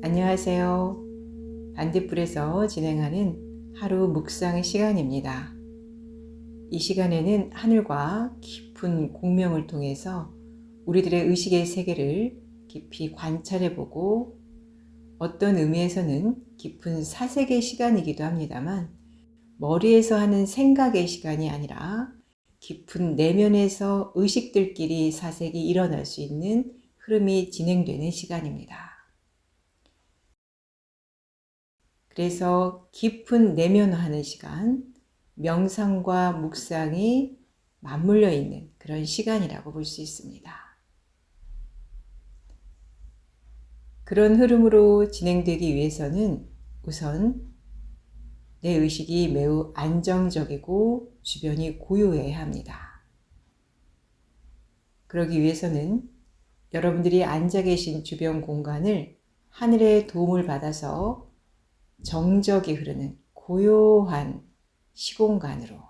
안녕하세요. 반딧불에서 진행하는 하루 묵상 시간입니다. 이 시간에는 하늘과 깊은 공명을 통해서 우리들의 의식의 세계를 깊이 관찰해보고 어떤 의미에서는 깊은 사색의 시간이기도 합니다만 머리에서 하는 생각의 시간이 아니라 깊은 내면에서 의식들끼리 사색이 일어날 수 있는 흐름이 진행되는 시간입니다. 그래서 깊은 내면화하는 시간, 명상과 묵상이 맞물려 있는 그런 시간이라고 볼 수 있습니다. 그런 흐름으로 진행되기 위해서는 우선 내 의식이 매우 안정적이고 주변이 고요해야 합니다. 그러기 위해서는 여러분들이 앉아 계신 주변 공간을 하늘의 도움을 받아서 정적이 흐르는 고요한 시공간으로,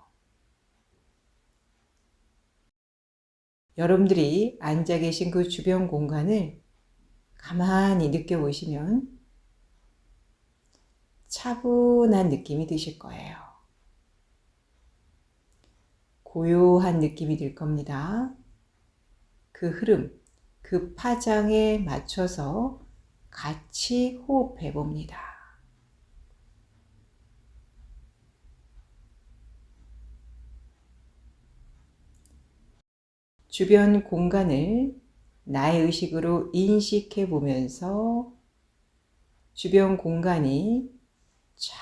여러분들이 앉아 계신 그 주변 공간을 가만히 느껴보시면 차분한 느낌이 드실 거예요. 고요한 느낌이 들 겁니다. 그 흐름, 그 파장에 맞춰서 같이 호흡해 봅니다. 주변 공간을 나의 의식으로 인식해 보면서 주변 공간이 쫙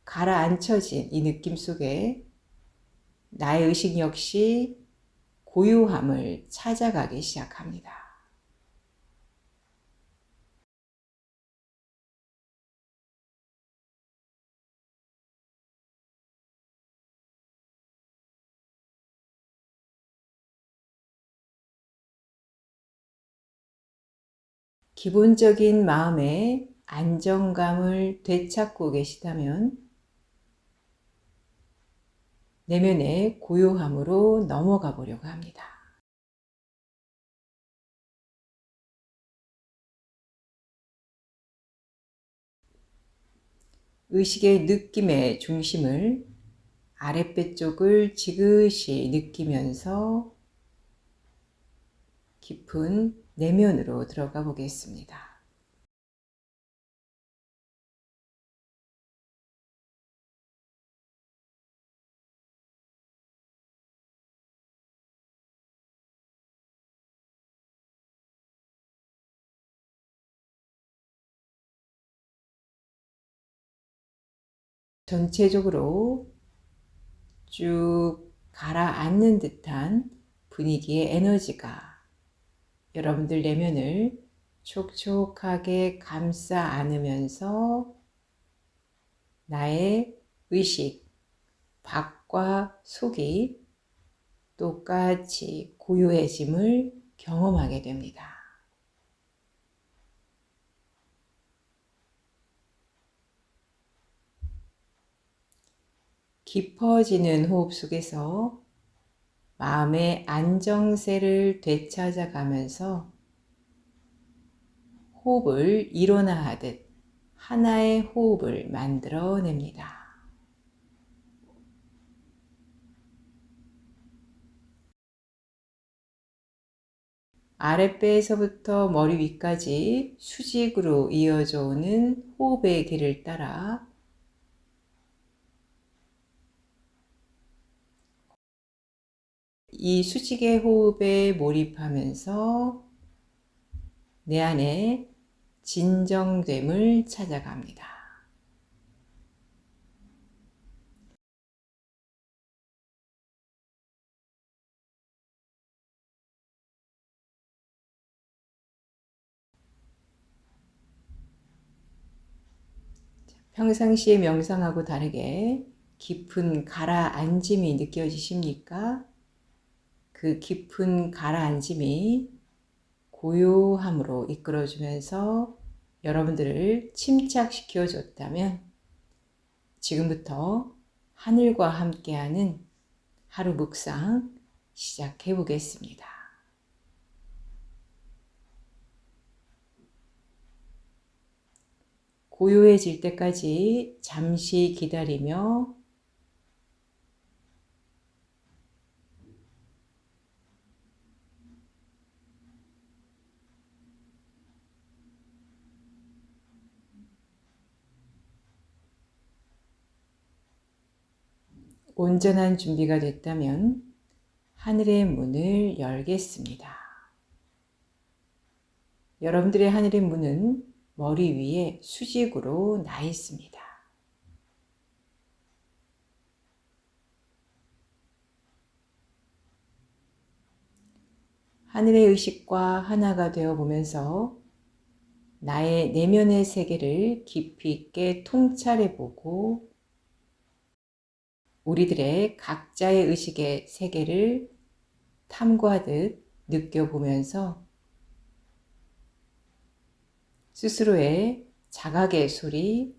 가라앉혀진 이 느낌 속에 나의 의식 역시 고요함을 찾아가기 시작합니다. 기본적인 마음의 안정감을 되찾고 계시다면 내면의 고요함으로 넘어가 보려고 합니다. 의식의 느낌의 중심을 아랫배 쪽을 지그시 느끼면서 깊은 내면으로 들어가 보겠습니다. 전체적으로 쭉 가라앉는 듯한 분위기의 에너지가 여러분들 내면을 촉촉하게 감싸 안으면서 나의 의식, 밖과 속이 똑같이 고요해짐을 경험하게 됩니다. 깊어지는 호흡 속에서 마음의 안정세를 되찾아가면서 호흡을 일원화하듯 하나의 호흡을 만들어냅니다. 아랫배에서부터 머리 위까지 수직으로 이어져 오는 호흡의 길을 따라 이 수직의 호흡에 몰입하면서 내 안에 진정됨을 찾아갑니다. 평상시의 명상하고 다르게 깊은 가라앉음이 느껴지십니까? 그 깊은 가라앉음이 고요함으로 이끌어주면서 여러분들을 침착시켜 줬다면 지금부터 하늘과 함께하는 하루 묵상 시작해 보겠습니다. 고요해질 때까지 잠시 기다리며 온전한 준비가 됐다면 하늘의 문을 열겠습니다. 여러분들의 하늘의 문은 머리 위에 수직으로 나 있습니다. 하늘의 의식과 하나가 되어 보면서 나의 내면의 세계를 깊이 있게 통찰해 보고 우리들의 각자의 의식의 세계를 탐구하듯 느껴보면서 스스로의 자각의 소리,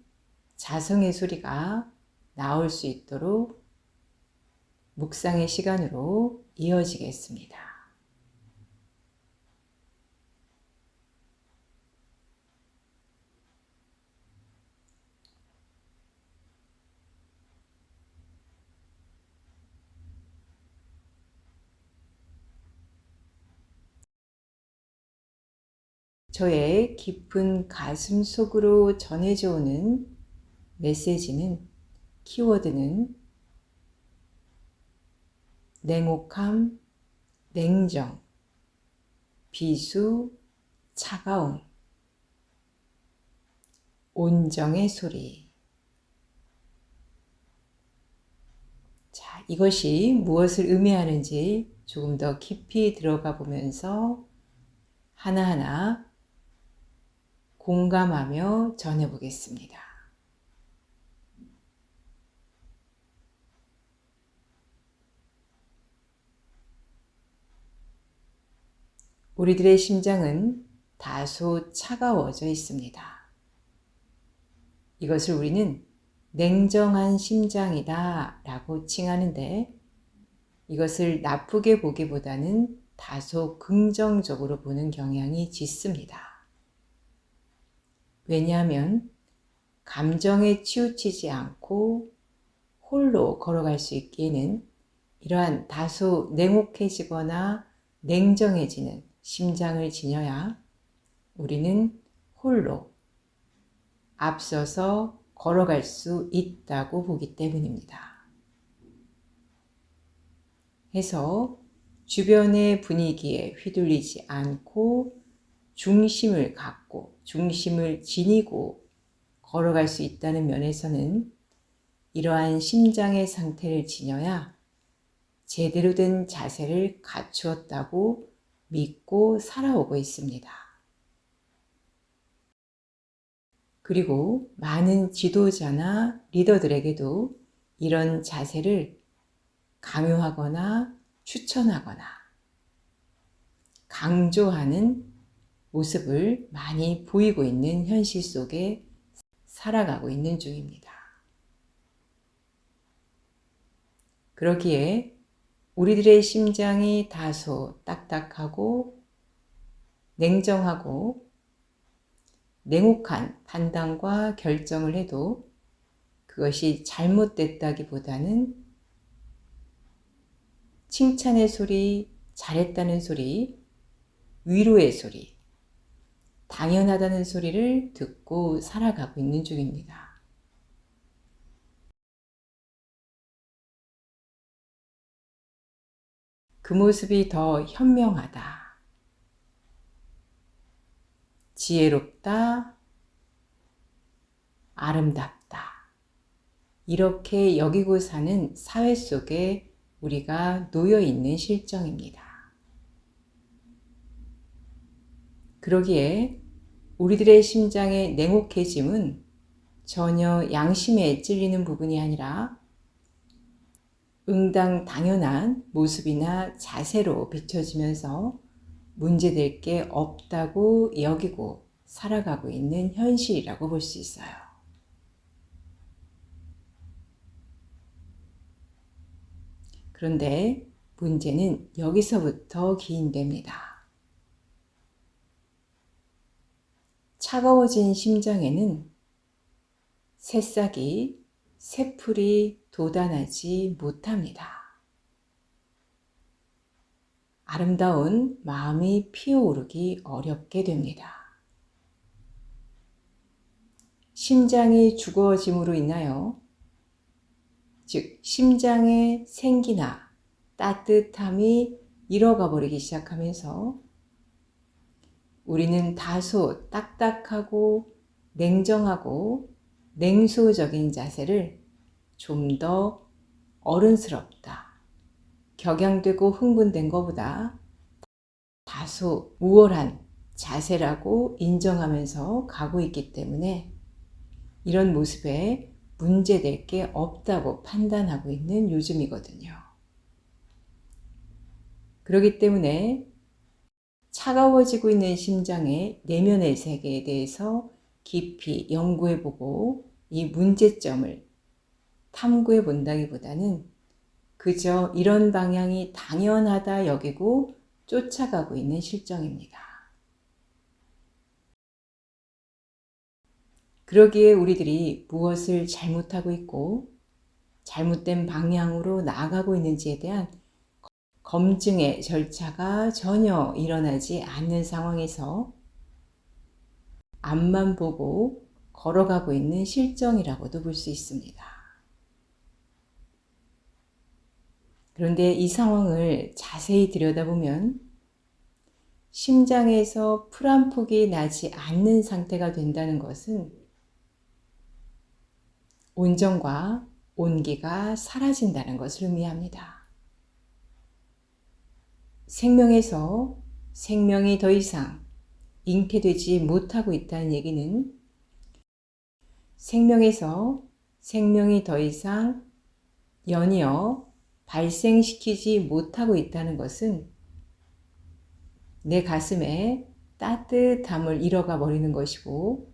자성의 소리가 나올 수 있도록 묵상의 시간으로 이어지겠습니다. 저의 깊은 가슴 속으로 전해져 오는 메시지는, 키워드는 냉혹함, 냉정, 비수, 차가움, 온정의 소리. 자, 이것이 무엇을 의미하는지 조금 더 깊이 들어가 보면서 하나하나 공감하며 전해보겠습니다. 우리들의 심장은 다소 차가워져 있습니다. 이것을 우리는 냉정한 심장이다 라고 칭하는데, 이것을 나쁘게 보기보다는 다소 긍정적으로 보는 경향이 짙습니다. 왜냐하면 감정에 치우치지 않고 홀로 걸어갈 수 있기에는 이러한 다소 냉혹해지거나 냉정해지는 심장을 지녀야 우리는 홀로 앞서서 걸어갈 수 있다고 보기 때문입니다. 해서 주변의 분위기에 휘둘리지 않고 중심을 갖고 중심을 지니고 걸어갈 수 있다는 면에서는 이러한 심장의 상태를 지녀야 제대로 된 자세를 갖추었다고 믿고 살아오고 있습니다. 그리고 많은 지도자나 리더들에게도 이런 자세를 강요하거나 추천하거나 강조하는 모습을 많이 보이고 있는 현실 속에 살아가고 있는 중입니다. 그러기에 우리들의 심장이 다소 딱딱하고 냉정하고 냉혹한 판단과 결정을 해도 그것이 잘못됐다기보다는 칭찬의 소리, 잘했다는 소리, 위로의 소리, 당연하다는 소리를 듣고 살아가고 있는 중입니다. 그 모습이 더 현명하다, 지혜롭다, 아름답다, 이렇게 여기고 사는 사회 속에 우리가 놓여 있는 실정입니다. 그러기에 우리들의 심장의 냉혹해짐은 전혀 양심에 찔리는 부분이 아니라 당연한 모습이나 자세로 비춰지면서 문제될 게 없다고 여기고 살아가고 있는 현실이라고 볼 수 있어요. 그런데 문제는 여기서부터 기인됩니다. 차가워진 심장에는 새싹이, 새풀이 돋아나지 못합니다. 아름다운 마음이 피어오르기 어렵게 됩니다. 심장이 죽어짐으로 인하여, 즉 심장의 생기나 따뜻함이 잃어가 버리기 시작하면서 우리는 다소 딱딱하고 냉정하고 냉소적인 자세를 좀 더 어른스럽다, 격양되고 흥분된 것보다 다소 우월한 자세라고 인정하면서 가고 있기 때문에 이런 모습에 문제될 게 없다고 판단하고 있는 요즘이거든요. 그렇기 때문에 차가워지고 있는 심장의 내면의 세계에 대해서 깊이 연구해보고 이 문제점을 탐구해 본다기보다는 그저 이런 방향이 당연하다 여기고 쫓아가고 있는 실정입니다. 그러기에 우리들이 무엇을 잘못하고 있고 잘못된 방향으로 나아가고 있는지에 대한 검증의 절차가 전혀 일어나지 않는 상황에서 앞만 보고 걸어가고 있는 실정이라고도 볼 수 있습니다. 그런데 이 상황을 자세히 들여다보면 심장에서 풀 한 폭이 나지 않는 상태가 된다는 것은 온정과 온기가 사라진다는 것을 의미합니다. 생명에서 생명이 더 이상 잉태되지 못하고 있다는 얘기는 생명에서 생명이 더 이상 연이어 발생시키지 못하고 있다는 것은 내 가슴에 따뜻함을 잃어가 버리는 것이고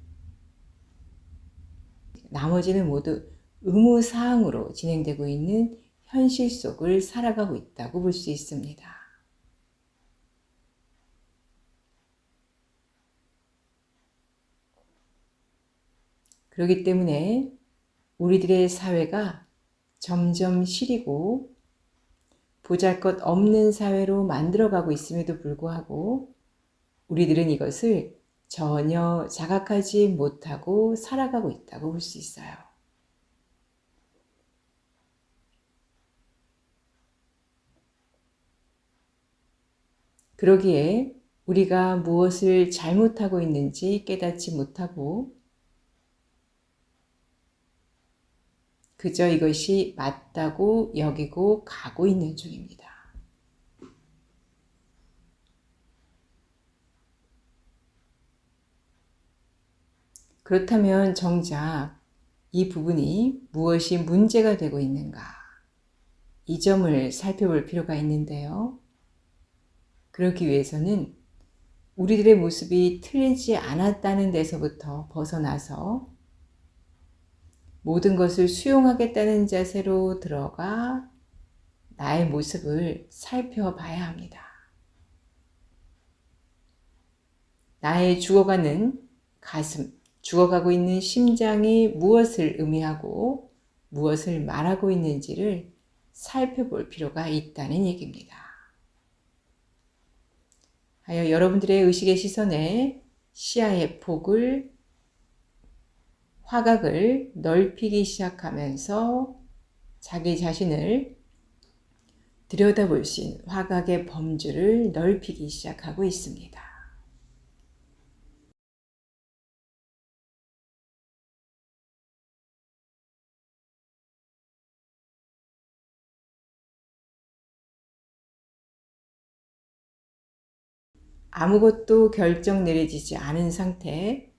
나머지는 모두 의무사항으로 진행되고 있는 현실 속을 살아가고 있다고 볼 수 있습니다. 그렇기 때문에 우리들의 사회가 점점 시리고 보잘것없는 사회로 만들어가고 있음에도 불구하고 우리들은 이것을 전혀 자각하지 못하고 살아가고 있다고 볼 수 있어요. 그러기에 우리가 무엇을 잘못하고 있는지 깨닫지 못하고 그저 이것이 맞다고 여기고 가고 있는 중입니다. 그렇다면 정작 이 부분이 무엇이 문제가 되고 있는가? 이 점을 살펴볼 필요가 있는데요. 그러기 위해서는 우리들의 모습이 틀리지 않았다는 데서부터 벗어나서 모든 것을 수용하겠다는 자세로 들어가 나의 모습을 살펴봐야 합니다. 나의 죽어가는 가슴, 죽어가고 있는 심장이 무엇을 의미하고 무엇을 말하고 있는지를 살펴볼 필요가 있다는 얘기입니다. 하여 여러분들의 의식의 시선에 시야의 폭을, 화각을 넓히기 시작하면서 자기 자신을 들여다볼 수 있는 화각의 범주를 넓히기 시작하고 있습니다. 아무것도 결정 내려지지 않은 상태,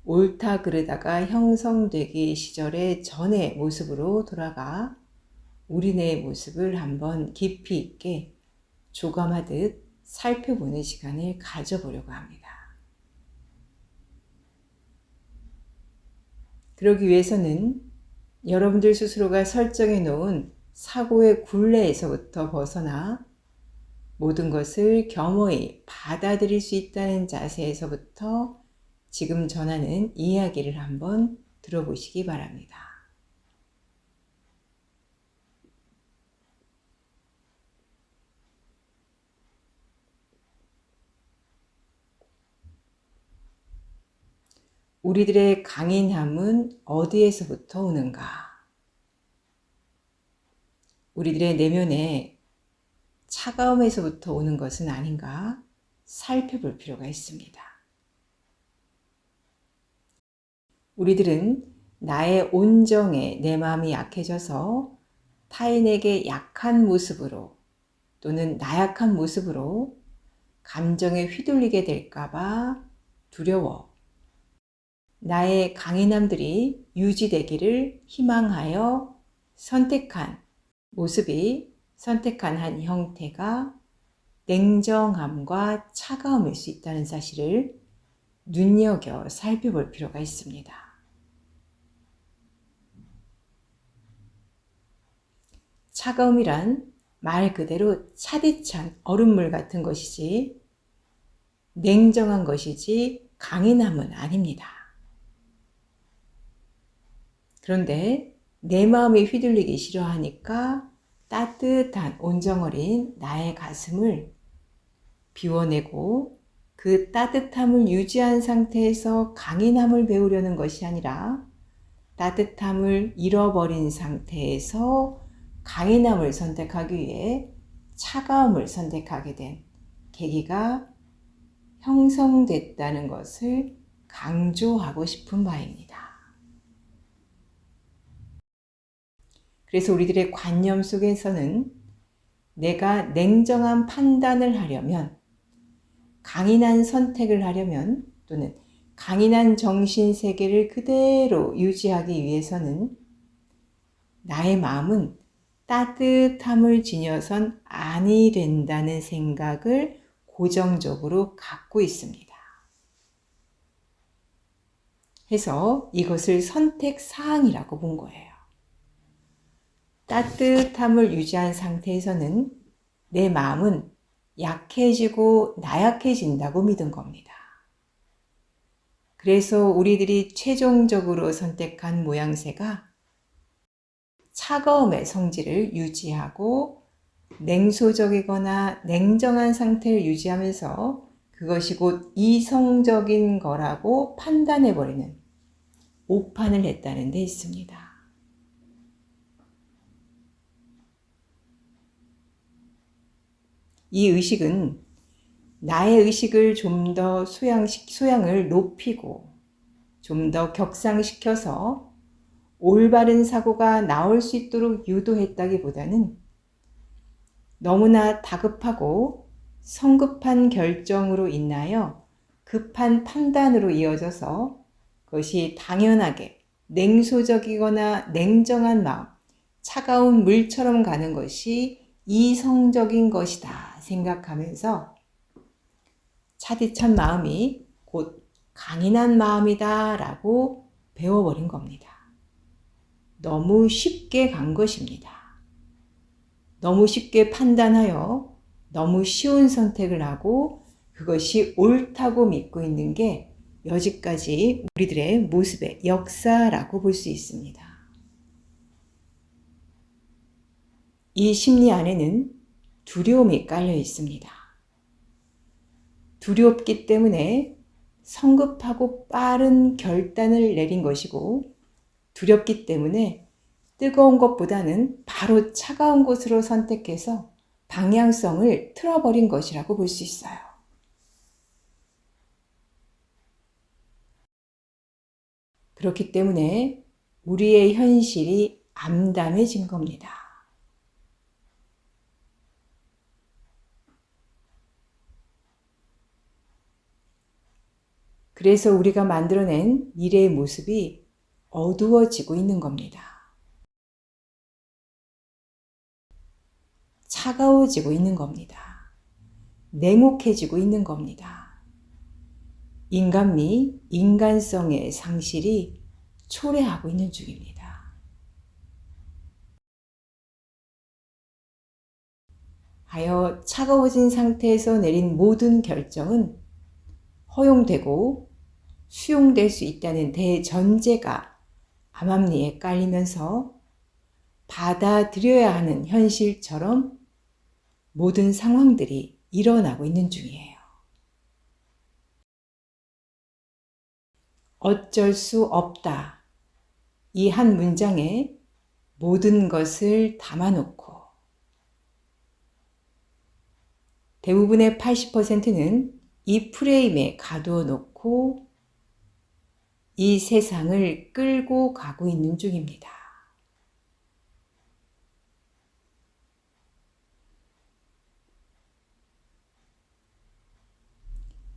옳다 그르다가 형성되기 시절의 전의 모습으로 돌아가 우리네의 모습을 한번 깊이 있게 조감하듯 살펴보는 시간을 가져보려고 합니다. 그러기 위해서는 여러분들 스스로가 설정해 놓은 사고의 굴레에서부터 벗어나 모든 것을 겸허히 받아들일 수 있다는 자세에서부터 지금 전하는 이야기를 한번 들어보시기 바랍니다. 우리들의 강인함은 어디에서부터 오는가? 우리들의 내면에 차가움에서부터 오는 것은 아닌가 살펴볼 필요가 있습니다. 우리들은 나의 온정에 내 마음이 약해져서 타인에게 약한 모습으로 또는 나약한 모습으로 감정에 휘둘리게 될까봐 두려워 나의 강인함들이 유지되기를 희망하여 선택한 모습이 선택한 한 형태가 냉정함과 차가움일 수 있다는 사실을 눈여겨 살펴볼 필요가 있습니다. 차가움이란 말 그대로 차디찬 얼음물 같은 것이지 냉정한 것이지 강인함은 아닙니다. 그런데 내 마음이 휘둘리기 싫어하니까 따뜻한 온정어린 나의 가슴을 비워내고 그 따뜻함을 유지한 상태에서 강인함을 배우려는 것이 아니라 따뜻함을 잃어버린 상태에서 강인함을 선택하기 위해 차가움을 선택하게 된 계기가 형성됐다는 것을 강조하고 싶은 바입니다. 그래서 우리들의 관념 속에서는 내가 냉정한 판단을 하려면, 강인한 선택을 하려면, 또는 강인한 정신세계를 그대로 유지하기 위해서는 나의 마음은 따뜻함을 지녀선 아니 된다는 생각을 고정적으로 갖고 있습니다. 해서 이것을 선택사항이라고 본 거예요. 따뜻함을 유지한 상태에서는 내 마음은 약해지고 나약해진다고 믿은 겁니다. 그래서 우리들이 최종적으로 선택한 모양새가 차가움의 성질을 유지하고 냉소적이거나 냉정한 상태를 유지하면서 그것이 곧 이성적인 거라고 판단해버리는 오판을 했다는 데 있습니다. 이 의식은 나의 의식을 좀 더 소양을 높이고 좀 더 격상시켜서 올바른 사고가 나올 수 있도록 유도했다기보다는 너무나 다급하고 성급한 결정으로 인하여 급한 판단으로 이어져서 그것이 당연하게 냉소적이거나 냉정한 마음, 차가운 물처럼 가는 것이 이성적인 것이다 생각하면서 차디찬 마음이 곧 강인한 마음이다 라고 배워버린 겁니다. 너무 쉽게 간 것입니다. 너무 쉽게 판단하여 너무 쉬운 선택을 하고 그것이 옳다고 믿고 있는 게 여지까지 우리들의 모습의 역사라고 볼 수 있습니다. 이 심리 안에는 두려움이 깔려 있습니다. 두렵기 때문에 성급하고 빠른 결단을 내린 것이고 두렵기 때문에 뜨거운 것보다는 바로 차가운 곳으로 선택해서 방향성을 틀어버린 것이라고 볼 수 있어요. 그렇기 때문에 우리의 현실이 암담해진 겁니다. 그래서 우리가 만들어낸 미래의 모습이 어두워지고 있는 겁니다. 차가워지고 있는 겁니다. 냉혹해지고 있는 겁니다. 인간미, 인간성의 상실이 초래하고 있는 중입니다. 하여 차가워진 상태에서 내린 모든 결정은 허용되고 수용될 수 있다는 대전제가 암암리에 깔리면서 받아들여야 하는 현실처럼 모든 상황들이 일어나고 있는 중이에요. 어쩔 수 없다. 이 한 문장에 모든 것을 담아놓고 대부분의 80%는 이 프레임에 가두어 놓고 이 세상을 끌고 가고 있는 중입니다.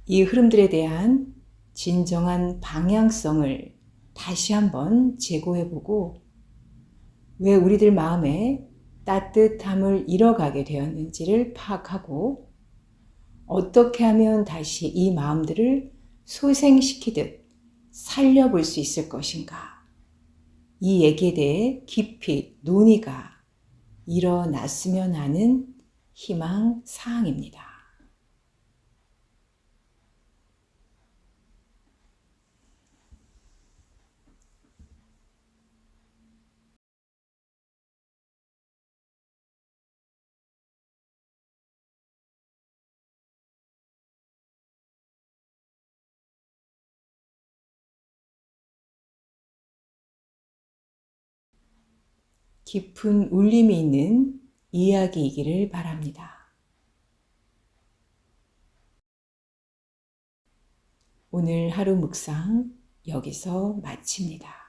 이 흐름들에 대한 진정한 방향성을 다시 한번 재고해보고 왜 우리들 마음에 따뜻함을 잃어가게 되었는지를 파악하고 어떻게 하면 다시 이 마음들을 소생시키듯 살려볼 수 있을 것인가. 이 얘기에 대해 깊이 논의가 일어났으면 하는 희망 사항입니다. 깊은 울림이 있는 이야기이기를 바랍니다. 오늘 하루 묵상 여기서 마칩니다.